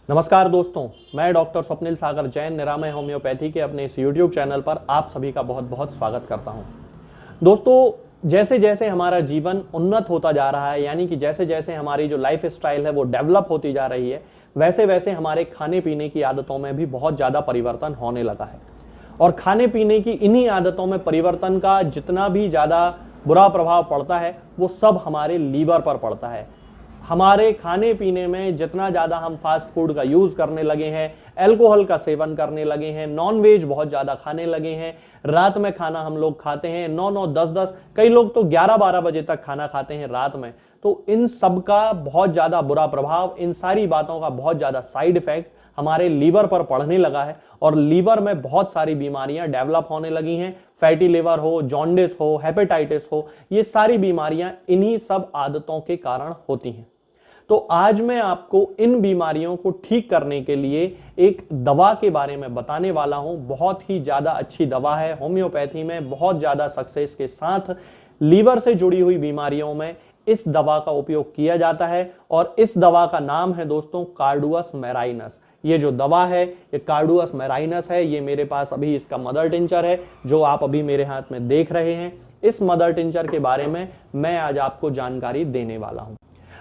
नमस्कार दोस्तों, मैं डॉक्टर स्वप्निल सागर जैन निरामय होम्योपैथी के अपने इस YouTube चैनल पर आप सभी का बहुत बहुत स्वागत करता हूं। दोस्तों, जैसे जैसे हमारा जीवन उन्नत होता जा रहा है, यानी कि जैसे जैसे हमारी जो लाइफ स्टाइल है वो डेवलप होती जा रही है, वैसे वैसे हमारे खाने पीने की आदतों में भी बहुत ज़्यादा परिवर्तन होने लगा है। और खाने पीने की इन्हीं आदतों में परिवर्तन का जितना भी ज़्यादा बुरा प्रभाव पड़ता है वो सब हमारे लीवर पर पड़ता है। हमारे खाने पीने में जितना ज़्यादा हम फास्ट फूड का यूज़ करने लगे हैं, अल्कोहल का सेवन करने लगे हैं, नॉन वेज बहुत ज़्यादा खाने लगे हैं, रात में खाना हम लोग खाते हैं 9-9, 10-10, कई लोग तो 11-12 बजे तक खाना खाते हैं रात में। तो इन सब का बहुत ज़्यादा बुरा प्रभाव, इन सारी बातों का बहुत ज़्यादा साइड इफेक्ट हमारे लीवर पर पड़ने लगा है और लीवर में बहुत सारी बीमारियां डेवलप होने लगी हैं। फैटी लिवर हो, जॉन्डिस हो, हेपेटाइटिस हो, ये सारी बीमारियां इन्हीं सब आदतों के कारण होती हैं। तो आज मैं आपको इन बीमारियों को ठीक करने के लिए एक दवा के बारे में बताने वाला हूं। बहुत ही ज्यादा अच्छी दवा है, होम्योपैथी में बहुत ज्यादा सक्सेस के साथ लीवर से जुड़ी हुई बीमारियों में इस दवा का उपयोग किया जाता है और इस दवा का नाम है दोस्तों कार्डुअस मैराइनस। ये जो दवा है ये कार्डुअस मैराइनस है। ये मेरे पास अभी इसका मदर टिंचर है जो आप अभी मेरे हाथ में देख रहे हैं। इस मदर टिंचर के बारे में मैं आज आपको जानकारी देने वाला हूं।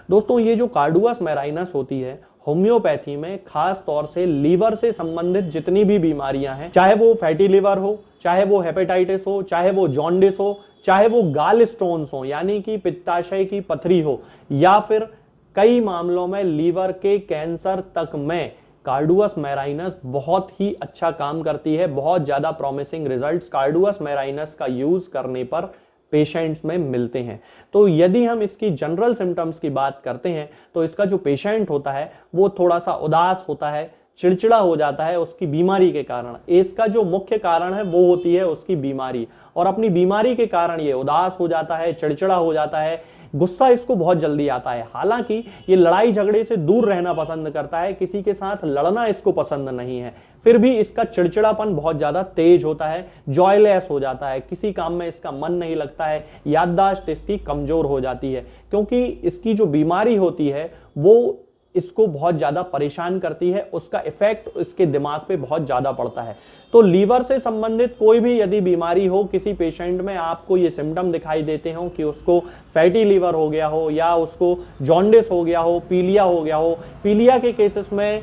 दोस्तों, ये जो कार्डुअस मैराइनस होती है होम्योपैथी में खास तौर से लीवर से संबंधित जितनी भी बीमारियां हैं, चाहे वो फैटी लिवर हो, चाहे वो हेपेटाइटिस हो, चाहे वो जॉन्डिस हो, चाहे वो गाल स्टोन्स हो यानी कि पित्ताशय की पथरी हो, या फिर कई मामलों में लीवर के कैंसर तक में कार्डुअस मैराइनस बहुत ही अच्छा काम करती है। बहुत ज्यादा प्रॉमिसिंग रिजल्ट्स कार्डुअस मैराइनस का यूज करने पर पेशेंट्स में मिलते हैं। तो यदि हम इसकी जनरल सिम्टम्स की बात करते हैं तो इसका जो पेशेंट होता है वो थोड़ा सा उदास होता है, चिड़चिड़ा हो जाता है उसकी बीमारी के कारण। इसका जो मुख्य कारण है वो होती है उसकी बीमारी, और अपनी बीमारी के कारण ये उदास हो जाता है, चिड़चिड़ा हो जाता है, गुस्सा इसको बहुत जल्दी आता है। हालांकि ये लड़ाई झगड़े से दूर रहना पसंद करता है, किसी के साथ लड़ना इसको पसंद नहीं है, फिर भी इसका चिड़चिड़ापन बहुत ज्यादा तेज होता है, जॉयलेस हो जाता है, किसी काम में इसका मन नहीं लगता है, याददाश्त इसकी कमजोर हो जाती है, क्योंकि इसकी जो बीमारी होती है वो इसको बहुत ज्यादा परेशान करती है, उसका इफेक्ट इसके दिमाग पे बहुत ज्यादा पड़ता है। तो लीवर से संबंधित कोई भी यदि बीमारी हो, किसी पेशेंट में आपको ये सिम्टम दिखाई देते हो कि उसको फैटी लीवर हो गया हो या उसको जॉन्डिस हो गया हो, पीलिया हो गया हो, पीलिया के केसेस में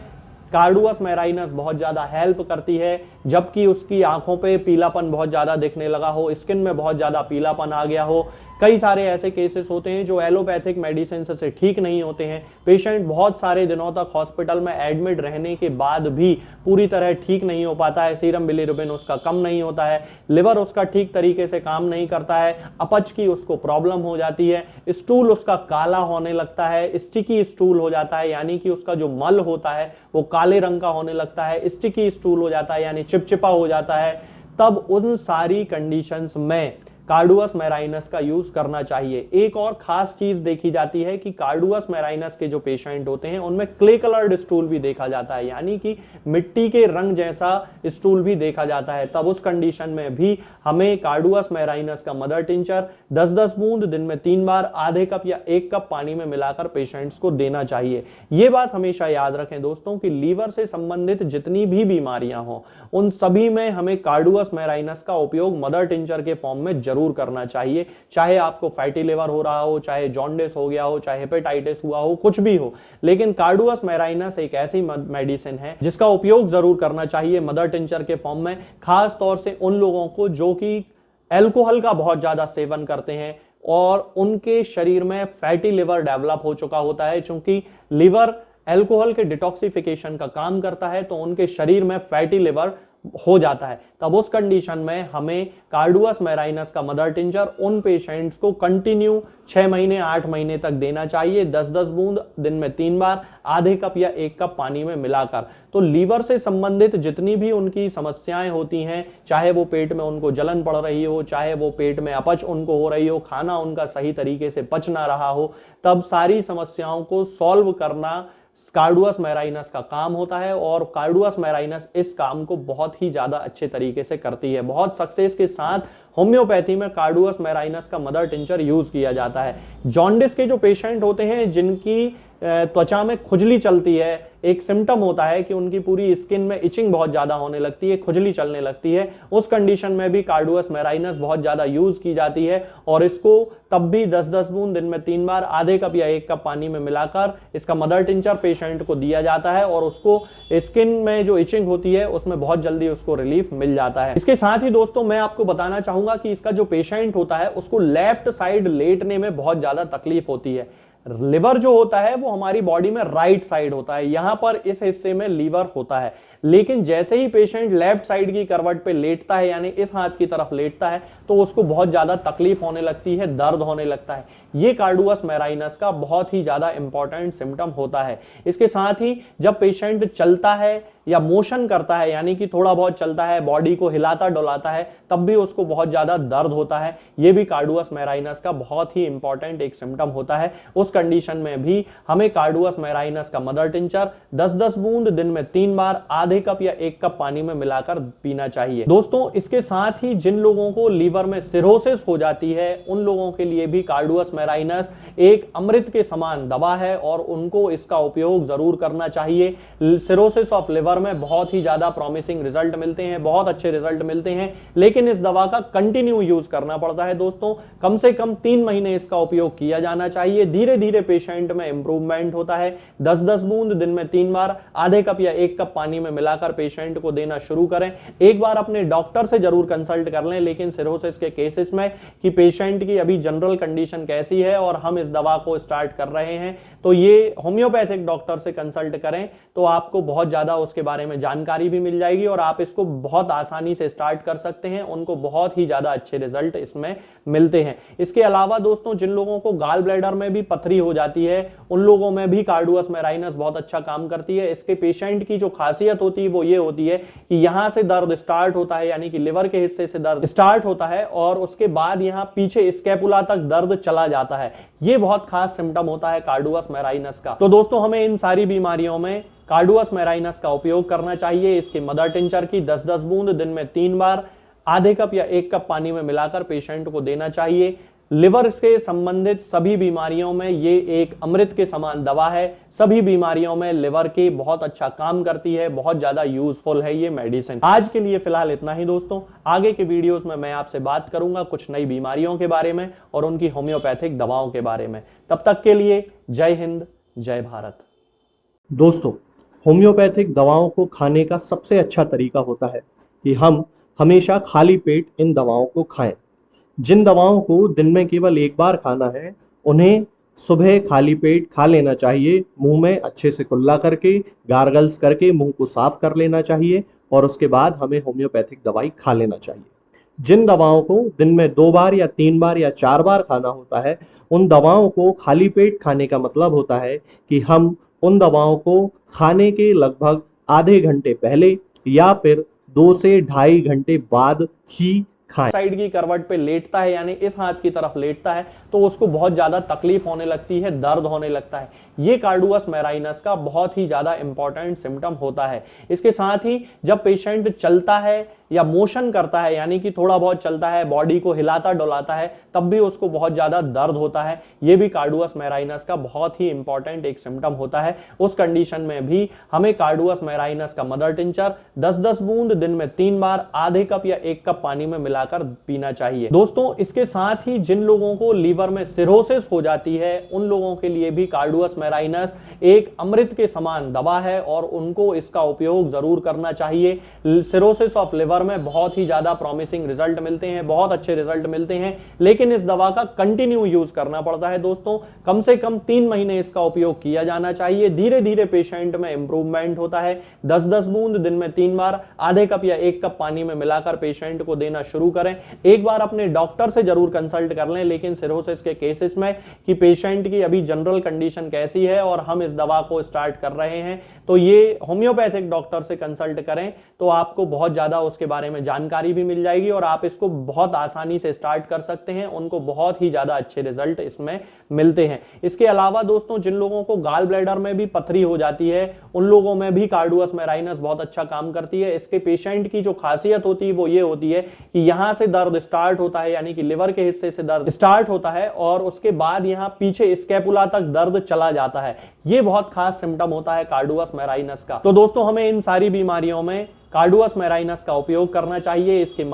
कार्डुअस मैराइनस बहुत ज्यादा हेल्प करती है, जबकि उसकी आंखों पे पीलापन बहुत ज्यादा दिखने लगा हो, स्किन में बहुत ज्यादा पीलापन आ गया हो। कई सारे ऐसे केसेस होते हैं जो एलोपैथिक मेडिसिन से ठीक नहीं होते हैं। पेशेंट बहुत सारे दिनों तक हॉस्पिटल में एडमिट रहने के बाद भी पूरी तरह ठीक नहीं हो पाता है, सीरम बिलिरुबिन उसका कम नहीं होता है, लिवर उसका ठीक तरीके से काम नहीं करता है, अपच की उसको प्रॉब्लम हो जाती है, स्टूल उसका काला होने लगता है, स्टिकी स्टूल हो जाता है, यानी कि उसका जो मल होता है वो काले रंग का होने लगता है, स्टिकी स्टूल हो जाता है यानी चिपचिपा हो जाता है। तब उन सारी कंडीशंस में कार्डुअस मैराइनस का यूज करना चाहिए। एक और खास चीज देखी जाती है कि कार्डुअस मैराइनस के जो पेशेंट होते हैं उनमें क्ले कलर्ड स्टूल भी देखा जाता है, यानी कि मिट्टी के रंग जैसा स्टूल भी देखा जाता है। तब उस कंडीशन में भी हमें कार्डुअस मैराइनस का मदर टिंचर 10-10 बूंद दिन में 3 बार आधे कप या 1 कप पानी में मिलाकर पेशेंट्स को देना चाहिए। यह बात हमेशा याद रखें दोस्तों कि लीवर से संबंधित जितनी भी बीमारियां हों उन सभी में हमें कार्डुअस मैराइनस का उपयोग मदर टिंचर के फॉर्म में जरूर करना चाहिए। चाहे आपको फैटी लिवर हो रहा हो, चाहे जॉन्डिस हो गया हो, चाहे हेपेटाइटिस हुआ हो, कुछ भी हो, लेकिन कार्डुअस मैराइनस एक ऐसी मेडिसिन है जिसका उपयोग जरूर करना चाहिए मदर टिंचर के फॉर्म में, खास तौर से उन लोगों को जो कि अल्कोहल का बहुत ज्यादा सेवन करते हैं और उनके शरीर में फैटी लिवर डेवलप हो चुका होता है। चूंकि लिवर अल्कोहल के डिटॉक्सिफिकेशन का काम करता है तो उनके शरीर में फैटी लिवर हो जाता है। तब उस कंडीशन में हमें कार्डुअस मैराइनस का मदर टिंचर उन पेशेंट्स को कंटिन्यू 6 महीने 8 महीने तक देना चाहिए, 10-10 बूंद दिन में 3 बार आधे कप या 1 कप पानी में मिलाकर। तो लीवर से संबंधित जितनी भी उनकी समस्याएं होती हैं, चाहे वो पेट में उनको जलन पड़ रही हो, चाहे वो पेट में अपच उनको हो रही हो, खाना उनका सही तरीके से पच ना रहा हो, तब सारी समस्याओं को सॉल्व करना कार्डुअस मैराइनस का काम होता है और कार्डुअस मैराइनस इस काम को बहुत ही ज्यादा अच्छे तरीके से करती है। बहुत सक्सेस के साथ होम्योपैथी में कार्डुअस मैराइनस का मदर टिंचर यूज किया जाता है। जॉन्डिस के जो पेशेंट होते हैं जिनकी त्वचा में खुजली चलती है, एक सिम्टम होता है कि उनकी पूरी स्किन में इचिंग बहुत ज्यादा होने लगती है, खुजली चलने लगती है, उस कंडीशन में भी कार्डुअस मैराइनस बहुत ज्यादा यूज की जाती है और इसको तब भी 10-10 बूंद दिन में 3 बार आधे कप या 1 कप पानी में मिलाकर इसका मदर टिंचर पेशेंट को दिया जाता है और उसको स्किन में जो इचिंग होती है उसमें बहुत जल्दी उसको रिलीफ मिल जाता है। इसके साथ ही दोस्तों मैं आपको बताना चाहूंगा कि इसका जो पेशेंट होता है उसको लेफ्ट साइड लेटने में बहुत ज्यादा तकलीफ होती है। लिवर जो होता है वो हमारी बॉडी में राइट साइड होता है, यहां पर इस हिस्से में लीवर होता है, लेकिन जैसे ही पेशेंट लेफ्ट साइड की करवट पे लेटता है यानी इस हाथ की तरफ लेटता है तो उसको बहुत ज्यादा तकलीफ होने लगती है, दर्द होने लगता है। ये कार्डुअस मैराइनस का बहुत ही ज्यादा इंपॉर्टेंट सिम्टम होता है। इसके साथ ही जब पेशेंट चलता है या मोशन करता है यानी कि थोड़ा बहुत चलता है, बॉडी को हिलाता डुलाता है, तब भी उसको बहुत ज्यादा दर्द होता है। यह भी कार्डुअस मैराइनस का बहुत ही इंपॉर्टेंट एक सिम्टम होता है। उस कंडीशन में भी हमें कार्डुअस मैराइनस का मदर टिंचर 10-10 बूंद दिन में 3 बार आधे कप या 1 कप पानी में मिलाकर पीना चाहिए। दोस्तों इसके साथ ही जिन लोगों को लीवर में सिरोसिस हो जाती है उन लोगों के लिए भी कार्डुअस मैराइनस एक अमृत के समान दवा है और उनको इसका उपयोग जरूर करना चाहिए। सिरोसिस ऑफ लिवर में बहुत ही ज्यादा प्रॉमिसिंग रिजल्ट मिलते हैं, बहुत अच्छे रिजल्ट मिलते हैं, लेकिन इस दवा का कंटिन्यू यूज करना पड़ता है दोस्तों। कम से कम 3 महीने इसका उपयोग किया जाना चाहिए। धीरे धीरे पेशेंट में इंप्रूवमेंट होता है। 10-10 बूंद दिन में 3 बार आधे कप या 1 कप पानी में मिलाकर पेशेंट को देना शुरू करें। एक बार अपने डॉक्टर से जरूर कंसल्ट कर लें, लेकिन सिरोसिस के केसेस में कि पेशेंट की अभी जनरल कंडीशन कैसी है और हम इस दवा को स्टार्ट कर रहे हैं, तो ये होम्योपैथिक डॉक्टर से कंसल्ट करें तो आपको बहुत ज्यादा उसके बारे में जानकारी भी मिल जाएगी और आप इसको बहुत आसानी से स्टार्ट कर सकते हैं। उनको बहुत ही ज्यादा अच्छे रिजल्ट इसमें मिलते हैं। इसके अलावा दोस्तों जिन लोगों को गाल ब्लैडर में भी पथरी हो जाती है उन लोगों में भी कार्डुअस मैराइनस बहुत अच्छा काम करती है। इसके पेशेंट की जो खासियत होती है वो ये होती है कि यहां से दर्द स्टार्ट होता है यानी कि लिवर के हिस्से से दर्द स्टार्ट होता है और उसके बाद यहां पीछे स्कैपुला तक दर्द चला जाता है। ये बहुत खास सिम्टम होता है कार्डुअस मैराइनस का। तो दोस्तों हमें इन सारी बीमारियों में कार्डुअस मैराइनस का उपयोग करना चाहिए। इसके मदर टिंचर की 10-10 बूंद दिन में 3 बार आधे कप या 1 कप पानी में मिलाकर पेशेंट को देना चाहिए। लिवर से संबंधित सभी बीमारियों में ये एक अमृत के समान दवा है। सभी बीमारियों में लिवर की बहुत अच्छा काम करती है, बहुत ज्यादा यूजफुल है ये मेडिसिन। आज के लिए फिलहाल इतना ही दोस्तों। आगे के वीडियोस में मैं आपसे बात करूंगा कुछ नई बीमारियों के बारे में और उनकी होम्योपैथिक दवाओं के बारे में। तब तक के लिए जय हिंद, जय भारत। दोस्तों होम्योपैथिक दवाओं को खाने का सबसे अच्छा तरीका होता है कि हम हमेशा खाली पेट इन दवाओं को खाएं। जिन दवाओं को दिन में केवल 1 बार खाना है उन्हें सुबह खाली पेट खा लेना चाहिए। मुंह में अच्छे से कुल्ला करके, गार्गल्स करके मुंह को साफ कर लेना चाहिए और उसके बाद हमें होम्योपैथिक दवाई खा लेना चाहिए। जिन दवाओं को दिन में 2 बार या 3 बार या 4 बार खाना होता है उन दवाओं को खाली पेट खाने का मतलब होता है कि हम उन दवाओं को खाने के लगभग आधे घंटे पहले या फिर 2 से ढाई घंटे बाद ही खाएं। साइड की करवट पे लेटता है यानी इस हाथ की तरफ लेटता है तो उसको बहुत ज्यादा तकलीफ होने लगती है, दर्द होने लगता है। ये कार्डुअस मैराइनस का बहुत ही ज्यादा इंपॉर्टेंट सिम्टम होता है। इसके साथ ही जब पेशेंट चलता है या मोशन करता है यानी कि थोड़ा बहुत चलता है, बॉडी को हिलाता डुलाता है, तब भी उसको बहुत ज्यादा दर्द होता है। यह भी कार्डुअस मैराइनस का बहुत ही इंपॉर्टेंट एक सिम्टम होता है। उस कंडीशन में भी हमें कार्डुअस मैराइनस का मदर टिंचर 10-10 बूंद दिन में 3 बार आधे कप या 1 कप पानी में मिलाकर पीना चाहिए। दोस्तों इसके साथ ही जिन लोगों को लीवर में सिरोसिस हो जाती है उन लोगों के लिए भी कार्डुअस मैराइनस एक अमृत के समान दवा है और उनको इसका उपयोग जरूर करना चाहिए। सिरोसिस ऑफ लिवर में बहुत ही ज्यादा प्रॉमिसिंग रिजल्ट मिलते हैं, बहुत अच्छे रिजल्ट मिलते हैं, लेकिन इस दवा का कंटिन्यू यूज करना पड़ता है दोस्तों। कम से कम 3 महीने इसका उपयोग किया जाना चाहिए। धीरे धीरे पेशेंट में इंप्रूवमेंट होता है। 10-10 बूंद दिन में 3 बार आधे कप या 1 कप पानी में मिलाकर पेशेंट को देना शुरू करें। एक बार अपने डॉक्टर से जरूर कंसल्ट कर लें, लेकिन सिरोसिस के केसेस में कि पेशेंट की अभी जनरल कंडीशन कैसी कैसी है और हम इस दवा को स्टार्ट कर रहे हैं, तो ये होम्योपैथिक डॉक्टर से कंसल्ट करें तो आपको बहुत ज़्यादा उसके बारे में जानकारी भी मिल जाएगी और आप इसको बहुत आसानी से स्टार्ट कर सकते हैं। उनको बहुत ही ज़्यादा अच्छे रिजल्ट इसमें मिलते हैं। इसके अलावा दोस्तों, जिन लोगों को गाल ब्लैडर में भी पथरी हो जाती है उन लोगों में भी कार्डुअस मैराइनस बहुत अच्छा काम करती है। इसके पेशेंट की जो खासियत होती है वो ये होती है कि यहां से दर्द स्टार्ट होता है, यानी कि लिवर के हिस्से से दर्द स्टार्ट होता है और उसके बाद यहां पीछे स्कैपुला तक दर्द चला जाता है। ये बहुत खास सिम्टम होता है कार्डुअस मैराइनस का। तो दोस्तों, हमें इन सारी बीमारियों में कार्डुअस मैराइनस का उपयोग करना चाहिए। इसके